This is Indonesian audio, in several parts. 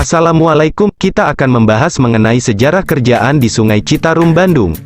Assalamualaikum, kita akan membahas mengenai sejarah kerajaan di Sungai Citarum, Bandung.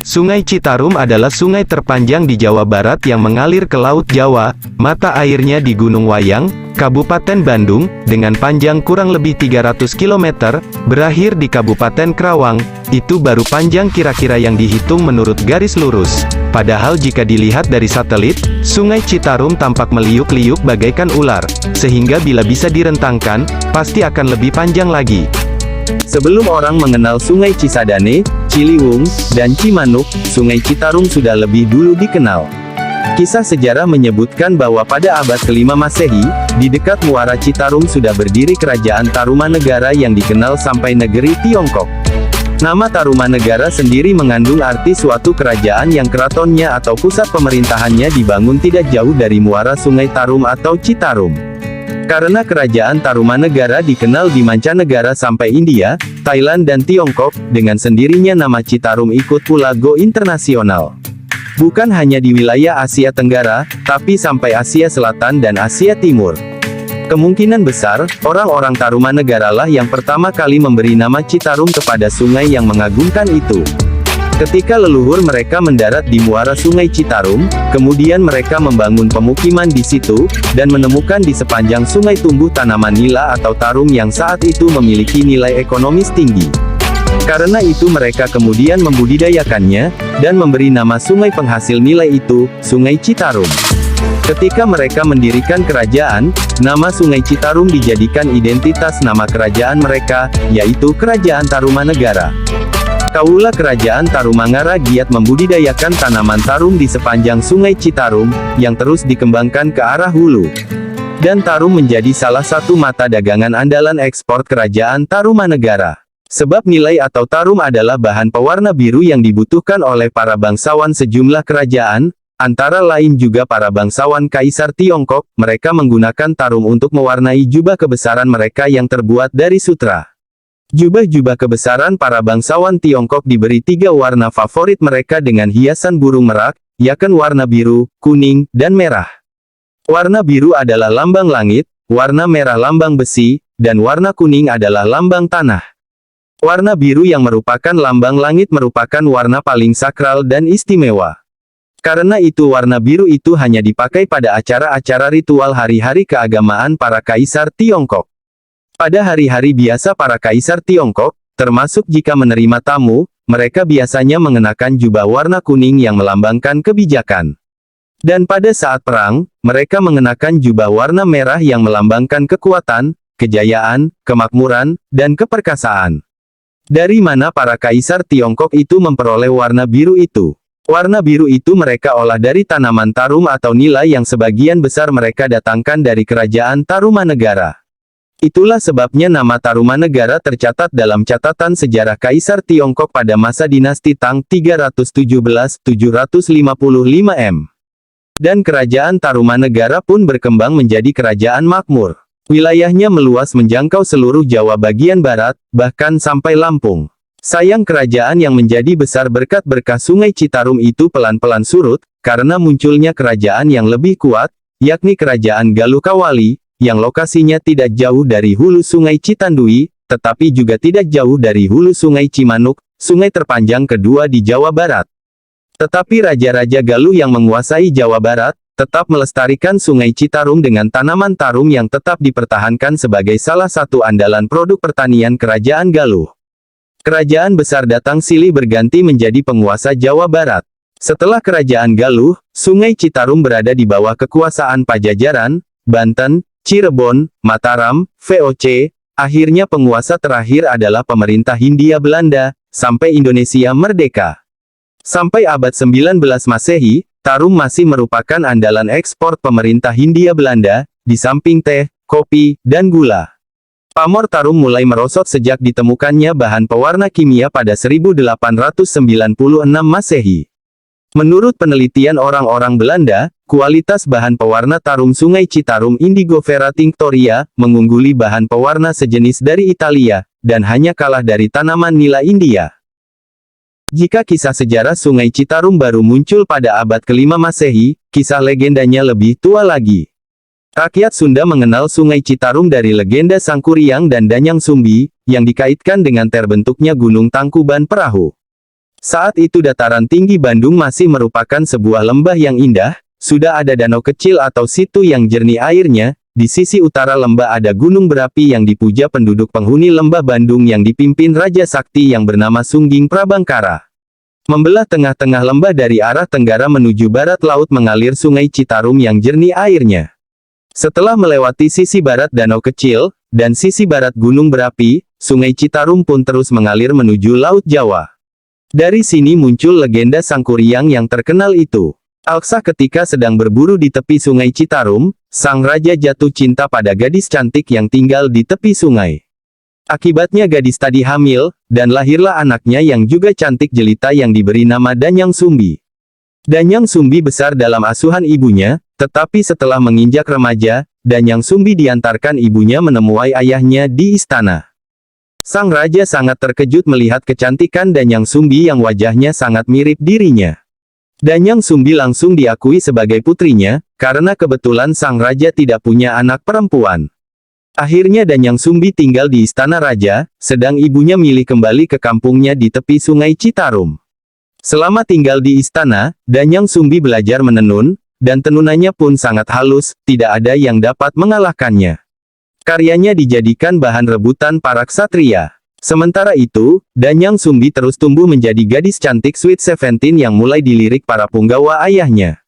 Sungai Citarum adalah sungai terpanjang di Jawa Barat yang mengalir ke Laut Jawa, mata airnya di Gunung Wayang, Kabupaten Bandung, dengan panjang kurang lebih 300 km, berakhir di Kabupaten Karawang. Itu baru panjang kira-kira yang dihitung menurut garis lurus. Padahal jika dilihat dari satelit, Sungai Citarum tampak meliuk-liuk bagaikan ular, sehingga bila bisa direntangkan, pasti akan lebih panjang lagi. Sebelum orang mengenal Sungai Cisadane, Ciliwung, dan Cimanuk, Sungai Citarum sudah lebih dulu dikenal. Kisah sejarah menyebutkan bahwa pada abad ke-5 Masehi, di dekat Muara Citarum sudah berdiri Kerajaan Tarumanegara yang dikenal sampai negeri Tiongkok. Nama Tarumanegara sendiri mengandung arti suatu kerajaan yang keratonnya atau pusat pemerintahannya dibangun tidak jauh dari muara Sungai Tarum atau Citarum. Karena kerajaan Tarumanegara dikenal di mancanegara sampai India, Thailand dan Tiongkok, dengan sendirinya nama Citarum ikut pula go internasional. Bukan hanya di wilayah Asia Tenggara, tapi sampai Asia Selatan dan Asia Timur. Kemungkinan besar, orang-orang Tarumanegara lah yang pertama kali memberi nama Citarum kepada sungai yang mengagumkan itu. Ketika leluhur mereka mendarat di muara Sungai Citarum, kemudian mereka membangun pemukiman di situ, dan menemukan di sepanjang sungai tumbuh tanaman nila atau tarum yang saat itu memiliki nilai ekonomis tinggi. Karena itu mereka kemudian membudidayakannya, dan memberi nama sungai penghasil nilai itu, Sungai Citarum. Ketika mereka mendirikan kerajaan, nama Sungai Citarum dijadikan identitas nama kerajaan mereka, yaitu Kerajaan Tarumanegara. Kaula Kerajaan Tarumangara giat membudidayakan tanaman tarum di sepanjang Sungai Citarum, yang terus dikembangkan ke arah hulu. Dan tarum menjadi salah satu mata dagangan andalan ekspor Kerajaan Tarumanegara. Sebab nilai atau tarum adalah bahan pewarna biru yang dibutuhkan oleh para bangsawan sejumlah kerajaan, antara lain juga para bangsawan Kaisar Tiongkok. Mereka menggunakan tarum untuk mewarnai jubah kebesaran mereka yang terbuat dari sutra. Jubah-jubah kebesaran para bangsawan Tiongkok diberi 3 warna favorit mereka dengan hiasan burung merak, yakni warna biru, kuning, dan merah. Warna biru adalah lambang langit, warna merah lambang besi, dan warna kuning adalah lambang tanah. Warna biru yang merupakan lambang langit merupakan warna paling sakral dan istimewa. Karena itu warna biru itu hanya dipakai pada acara-acara ritual hari-hari keagamaan para kaisar Tiongkok. Pada hari-hari biasa para kaisar Tiongkok, termasuk jika menerima tamu, mereka biasanya mengenakan jubah warna kuning yang melambangkan kebijakan. Dan pada saat perang, mereka mengenakan jubah warna merah yang melambangkan kekuatan, kejayaan, kemakmuran, dan keperkasaan. Dari mana para kaisar Tiongkok itu memperoleh warna biru itu? Warna biru itu mereka olah dari tanaman tarum atau nila yang sebagian besar mereka datangkan dari Kerajaan Tarumanegara. Itulah sebabnya nama Tarumanegara tercatat dalam catatan sejarah Kaisar Tiongkok pada masa dinasti Tang 317-755 M. Dan Kerajaan Tarumanegara pun berkembang menjadi kerajaan makmur. Wilayahnya meluas menjangkau seluruh Jawa bagian barat, bahkan sampai Lampung. Sayang kerajaan yang menjadi besar berkat berkah Sungai Citarum itu pelan-pelan surut, karena munculnya kerajaan yang lebih kuat, yakni Kerajaan Galuh Kawali, yang lokasinya tidak jauh dari hulu Sungai Citandui, tetapi juga tidak jauh dari hulu Sungai Cimanuk, sungai terpanjang kedua di Jawa Barat. Tetapi Raja-Raja Galuh yang menguasai Jawa Barat, tetap melestarikan Sungai Citarum dengan tanaman tarum yang tetap dipertahankan sebagai salah satu andalan produk pertanian Kerajaan Galuh. Kerajaan besar datang silih berganti menjadi penguasa Jawa Barat. Setelah Kerajaan Galuh, Sungai Citarum berada di bawah kekuasaan Pajajaran, Banten, Cirebon, Mataram, VOC. Akhirnya penguasa terakhir adalah pemerintah Hindia Belanda, sampai Indonesia merdeka. Sampai abad 19 Masehi, tarum masih merupakan andalan ekspor pemerintah Hindia Belanda, di samping teh, kopi, dan gula. Pamor tarum mulai merosot sejak ditemukannya bahan pewarna kimia pada 1896 Masehi. Menurut penelitian orang-orang Belanda, kualitas bahan pewarna tarum Sungai Citarum Indigofera tinctoria, mengungguli bahan pewarna sejenis dari Italia, dan hanya kalah dari tanaman nila India. Jika kisah sejarah Sungai Citarum baru muncul pada abad ke-5 Masehi, kisah legendanya lebih tua lagi. Rakyat Sunda mengenal Sungai Citarum dari legenda Sangkuriang dan Danyang Sumbi, yang dikaitkan dengan terbentuknya Gunung Tangkuban Perahu. Saat itu dataran tinggi Bandung masih merupakan sebuah lembah yang indah, sudah ada danau kecil atau situ yang jernih airnya, di sisi utara lembah ada gunung berapi yang dipuja penduduk penghuni lembah Bandung yang dipimpin Raja Sakti yang bernama Sungging Prabangkara. Membelah tengah-tengah lembah dari arah tenggara menuju barat laut mengalir Sungai Citarum yang jernih airnya. Setelah melewati sisi barat danau kecil, dan sisi barat gunung berapi, Sungai Citarum pun terus mengalir menuju Laut Jawa. Dari sini muncul legenda Sangkuriang yang terkenal itu. Alksa ketika sedang berburu di tepi Sungai Citarum, sang raja jatuh cinta pada gadis cantik yang tinggal di tepi sungai. Akibatnya gadis tadi hamil, dan lahirlah anaknya yang juga cantik jelita yang diberi nama Danyang Sumbi. Danyang Sumbi besar dalam asuhan ibunya, tetapi setelah menginjak remaja, Danyang Sumbi diantarkan ibunya menemui ayahnya di istana. Sang raja sangat terkejut melihat kecantikan Danyang Sumbi yang wajahnya sangat mirip dirinya. Danyang Sumbi langsung diakui sebagai putrinya, karena kebetulan sang raja tidak punya anak perempuan. Akhirnya Danyang Sumbi tinggal di istana raja, sedang ibunya milih kembali ke kampungnya di tepi Sungai Citarum. Selama tinggal di istana, Danyang Sumbi belajar menenun, dan tenunannya pun sangat halus, tidak ada yang dapat mengalahkannya. Karyanya dijadikan bahan rebutan para ksatria. Sementara itu, Danyang Sumbi terus tumbuh menjadi gadis cantik Sweet Seventeen yang mulai dilirik para punggawa ayahnya.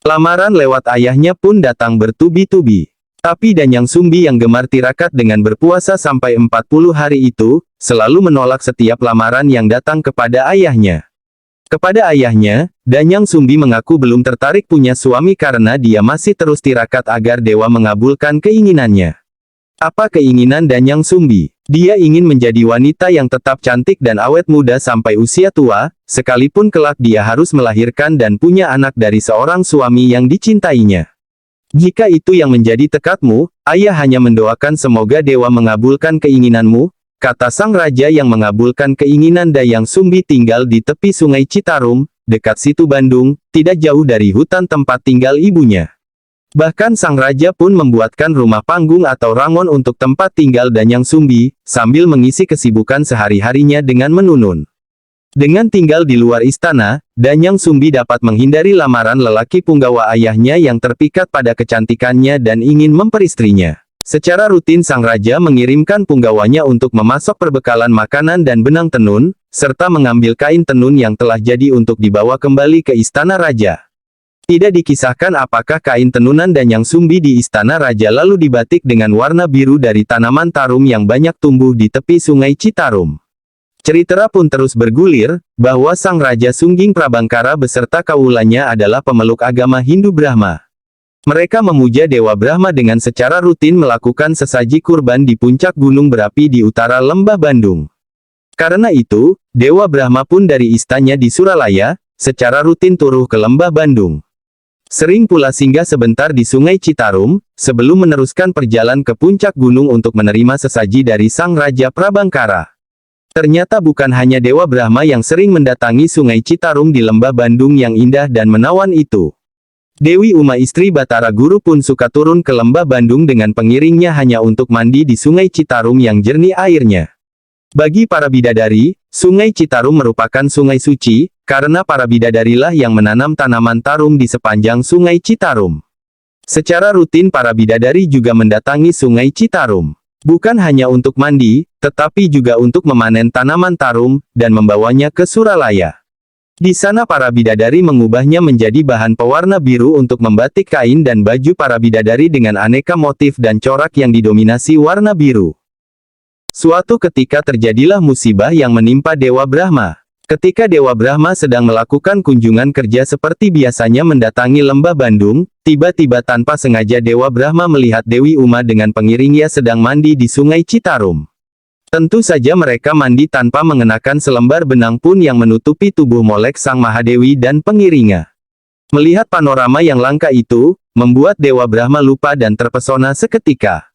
Lamaran lewat ayahnya pun datang bertubi-tubi. Tapi Danyang Sumbi yang gemar tirakat dengan berpuasa sampai 40 hari itu, selalu menolak setiap lamaran yang datang kepada ayahnya. Kepada ayahnya, Danyang Sumbi mengaku belum tertarik punya suami karena dia masih terus tirakat agar dewa mengabulkan keinginannya. Apa keinginan Danyang Sumbi? Dia ingin menjadi wanita yang tetap cantik dan awet muda sampai usia tua, sekalipun kelak dia harus melahirkan dan punya anak dari seorang suami yang dicintainya. Jika itu yang menjadi tekadmu, ayah hanya mendoakan semoga dewa mengabulkan keinginanmu, kata sang raja yang mengabulkan keinginan Danyang Sumbi tinggal di tepi Sungai Citarum, dekat situ Bandung, tidak jauh dari hutan tempat tinggal ibunya. Bahkan sang raja pun membuatkan rumah panggung atau rangon untuk tempat tinggal Danyang Sumbi, sambil mengisi kesibukan sehari-harinya dengan menunun. Dengan tinggal di luar istana, Danyang Sumbi dapat menghindari lamaran lelaki punggawa ayahnya yang terpikat pada kecantikannya dan ingin memperistrinya. Secara rutin sang raja mengirimkan punggawanya untuk memasok perbekalan makanan dan benang tenun, serta mengambil kain tenun yang telah jadi untuk dibawa kembali ke istana raja. Tidak dikisahkan apakah kain tenunan Danyang Sumbi di istana raja lalu dibatik dengan warna biru dari tanaman tarum yang banyak tumbuh di tepi Sungai Citarum. Cerita pun terus bergulir, bahwa sang raja Sungging Prabangkara beserta kaulannya adalah pemeluk agama Hindu Brahma. Mereka memuja Dewa Brahma dengan secara rutin melakukan sesaji kurban di puncak gunung berapi di utara lembah Bandung. Karena itu, Dewa Brahma pun dari istanya di Suralaya, secara rutin turun ke lembah Bandung. Sering pula singgah sebentar di Sungai Citarum, sebelum meneruskan perjalanan ke puncak gunung untuk menerima sesaji dari sang Raja Prabangkara. Ternyata bukan hanya Dewa Brahma yang sering mendatangi Sungai Citarum di lembah Bandung yang indah dan menawan itu. Dewi Uma istri Batara Guru pun suka turun ke lembah Bandung dengan pengiringnya hanya untuk mandi di Sungai Citarum yang jernih airnya. Bagi para bidadari, Sungai Citarum merupakan sungai suci, karena para bidadarilah yang menanam tanaman tarum di sepanjang Sungai Citarum. Secara rutin para bidadari juga mendatangi Sungai Citarum. Bukan hanya untuk mandi, tetapi juga untuk memanen tanaman tarum, dan membawanya ke Suralaya. Di sana para bidadari mengubahnya menjadi bahan pewarna biru untuk membatik kain dan baju para bidadari dengan aneka motif dan corak yang didominasi warna biru. Suatu ketika terjadilah musibah yang menimpa Dewa Brahma. Ketika Dewa Brahma sedang melakukan kunjungan kerja seperti biasanya mendatangi lembah Bandung, tiba-tiba tanpa sengaja Dewa Brahma melihat Dewi Uma dengan pengiringnya sedang mandi di Sungai Citarum. Tentu saja mereka mandi tanpa mengenakan selembar benang pun yang menutupi tubuh molek sang Mahadewi dan pengiringnya. Melihat panorama yang langka itu, membuat Dewa Brahma lupa dan terpesona seketika.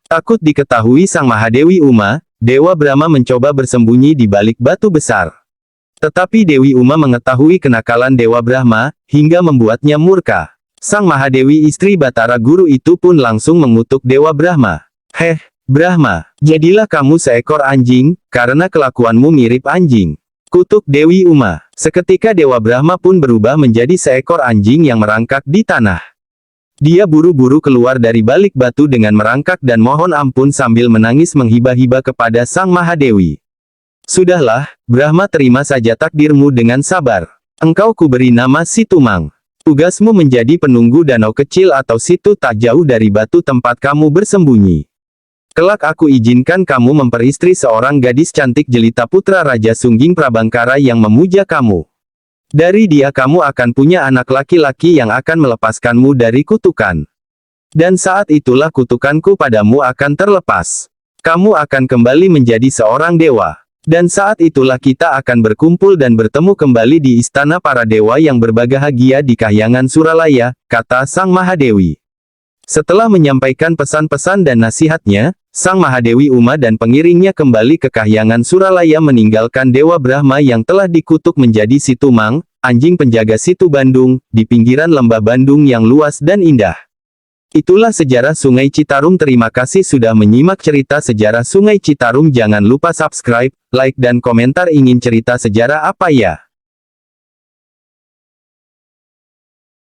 Takut diketahui sang Mahadewi Uma, Dewa Brahma mencoba bersembunyi di balik batu besar. Tetapi Dewi Uma mengetahui kenakalan Dewa Brahma, hingga membuatnya murka. Sang Mahadewi istri Batara Guru itu pun langsung mengutuk Dewa Brahma. Heh, Brahma, jadilah kamu seekor anjing, karena kelakuanmu mirip anjing. Kutuk Dewi Uma. Seketika Dewa Brahma pun berubah menjadi seekor anjing yang merangkak di tanah. Dia buru-buru keluar dari balik batu dengan merangkak dan mohon ampun sambil menangis menghibah-hibah kepada Sang Mahadewi. Sudahlah, Brahma, terima saja takdirmu dengan sabar. Engkau kuberi nama Situmang. Tugasmu menjadi penunggu danau kecil atau situ tak jauh dari batu tempat kamu bersembunyi. Kelak aku izinkan kamu memperistri seorang gadis cantik jelita putra Raja Sungging Prabangkara yang memuja kamu. Dari dia kamu akan punya anak laki-laki yang akan melepaskanmu dari kutukan. Dan saat itulah kutukanku padamu akan terlepas. Kamu akan kembali menjadi seorang dewa. Dan saat itulah kita akan berkumpul dan bertemu kembali di istana para dewa yang berbahagia di Kahyangan Suralaya, kata Sang Mahadewi. Setelah menyampaikan pesan-pesan dan nasihatnya, Sang Mahadewi Uma dan pengiringnya kembali ke Kahyangan Suralaya meninggalkan Dewa Brahma yang telah dikutuk menjadi Situmang, anjing penjaga Situ Bandung, di pinggiran lembah Bandung yang luas dan indah. Itulah sejarah Sungai Citarum. Terima kasih sudah menyimak cerita sejarah Sungai Citarum. Jangan lupa subscribe, like dan komentar. Ingin cerita sejarah apa ya?